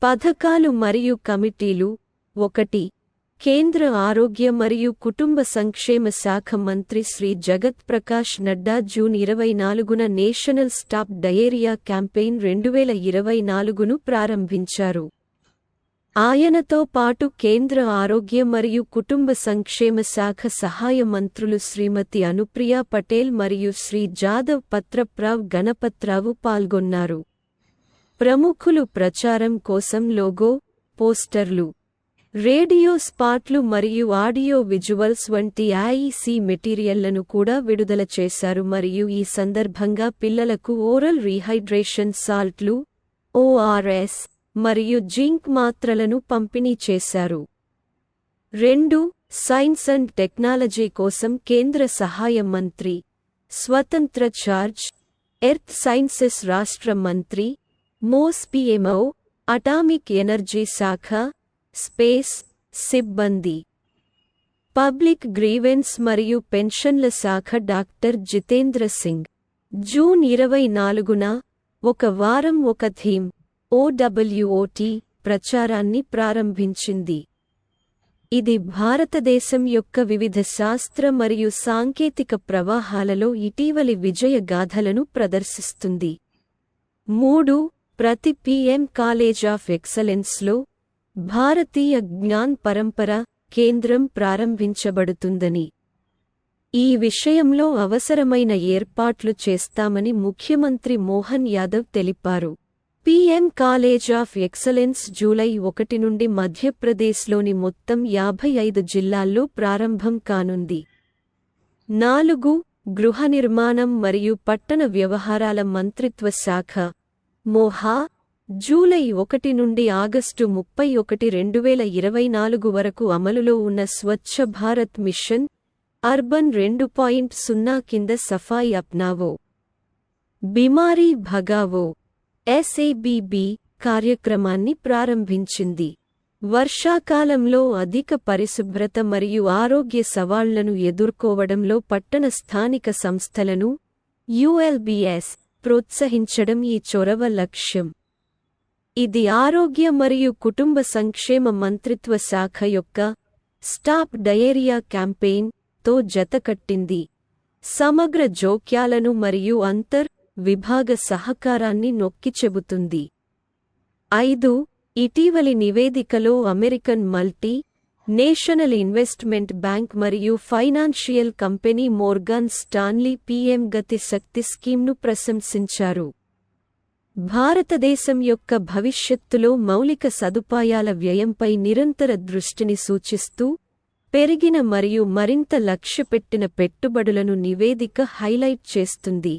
పథకాలు మరియు కమిటీలు 1. కేంద్ర ఆరోగ్య మరియు కుటుంబ సంక్షేమ శాఖ మంత్రి శ్రీ జగత్ ప్రకాష్ నడ్డా జూన్ 24న నేషనల్ స్టాప్ డయేరియా క్యాంపెయిన్ 2024ను ప్రారంభించారు. ఆయనతో పాటు కేంద్ర ఆరోగ్య మరియు కుటుంబ సంక్షేమ శాఖ సహాయ మంత్రులు శ్రీమతి అనుప్రియా పటేల్ మరియు శ్రీ జాదవ్ పత్రప్రావ్ గణపత్రావు పాల్గొన్నారు. ప్రముఖులు ప్రచారం కోసం లోగో, పోస్టర్లు, రేడియో స్పాట్లు మరియు ఆడియో విజువల్స్ వంటి ఐఈసీ మెటీరియల్లను కూడా విడుదల చేశారు మరియు ఈ సందర్భంగా పిల్లలకు ఓరల్ రీహైడ్రేషన్ సాల్ట్లు, ఓఆర్ఎస్ మరియు జింక్ మాత్రలను పంపిణీ చేశారు. 2. సైన్స్ అండ్ టెక్నాలజీ కోసం కేంద్ర సహాయ మంత్రి, స్వతంత్ర చార్జ్, ఎర్త్ సైన్సెస్ రాష్ట్ర మంత్రి, మోస్ పిఎంఓ, అటామిక్ ఎనర్జీ శాఖ, స్పేస్ సిబ్బంది, పబ్లిక్ గ్రీవెన్స్ మరియు పెన్షన్ల శాఖ డాక్టర్ జితేంద్ర సింగ్. జూన్ 24న ఒక వారం ఒక థీమ్ OWOT ప్రచారాన్ని ప్రారంభించింది. ఇది భారతదేశం యొక్క వివిధ శాస్త్ర మరియు సాంకేతిక ప్రవాహాలలో ఇటీవలి విజయ గాథలను ప్రదర్శిస్తుంది. 3. ప్రతి పీఎం కాలేజ్ ఆఫ్ ఎక్సలెన్స్లో భారతీయ జ్ఞాన్ పరంపర కేంద్రం ప్రారంభించబడుతుందని, ఈ విషయంలో అవసరమైన ఏర్పాట్లు చేస్తామని ముఖ్యమంత్రి మోహన్ యాదవ్ తెలిపారు. PM college of excellence July 1 నుండి మధ్యప్రదేశ్లోని మొత్తం 55 జిల్లాల్లో ప్రారంభం కానుంది. 4. గృహ నిర్మాణం మరియు పట్టణ వ్యవహారాల మంత్రిత్వ శాఖ మోహా జూలై 1 నుండి ఆగస్టు 31, 2024 వరకు అమలులో ఉన్న స్వచ్ఛ భారత్ మిషన్ అర్బన్ 2.0 కింద సఫాయి అప్నావో, బిమారీ భగావో SABB కార్యక్రమాన్ని ప్రారంభించింది. వర్షాకాలంలో అధిక పరిశుభ్రత మరియు ఆరోగ్య సవాళ్లను ఎదుర్కోవడంలో పట్టణ స్థానిక సంస్థలను ULBS ప్రోత్సహించడం ఈ చొరవ లక్ష్యం. ఇది ఆరోగ్య మరియు కుటుంబ సంక్షేమ మంత్రిత్వ శాఖ యొక్క స్టాప్ డయేరియా క్యాంపెయిన్ తో జతకట్టింది, సమగ్ర జోక్యాలను మరియు విభాగ సహకారాన్ని నొక్కిచెబుతుంది. 5. ఇటీవలి నివేదికలో American multi national investment bank మరియు financial company Morgan Stanley PM Gati Shakti స్కీమ్ను ప్రశంసించారు. భారతదేశం యొక్క భవిష్యత్తులో మౌలిక సదుపాయాల వ్యయంపై నిరంతర దృష్టిని సూచిస్తూ పెరిగిన మరియు మరింత లక్ష్యపెట్టిన పెట్టుబడులను నివేదిక హైలైట్ చేస్తుంది.